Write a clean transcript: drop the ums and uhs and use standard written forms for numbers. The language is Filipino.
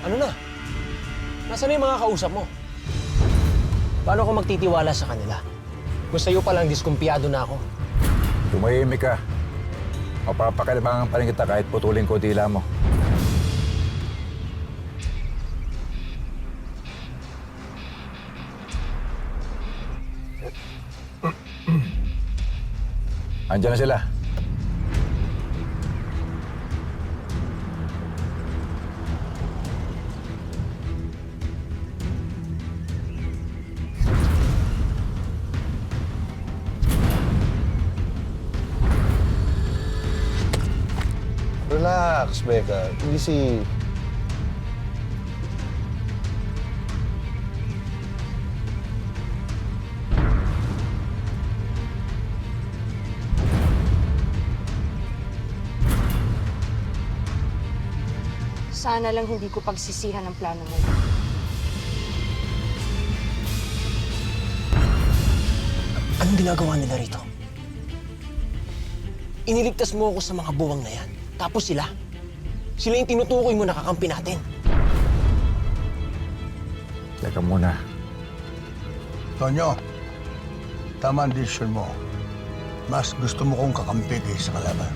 Ano na? Nasaan na yung mga kausap mo? Paano ako magtitiwala sa kanila? Kung sa'yo palang diskumpiyado na ako. Tumahimik ka. Mapapakinabangan pa rin kita kahit putulin ko dila mo. Andiyan na sila. Relax, Becca. Easy. Sana lang hindi ko pagsisihan ang plano mo. Anong ginagawa nila rito? Iniligtas mo ako sa mga buwang na yan. Tapos sila yung tinutukoy mo na kakampi natin. Teka muna. Tonyo, tama ang desisyon mo. Mas gusto mo kong kakampi kaysa kalaban.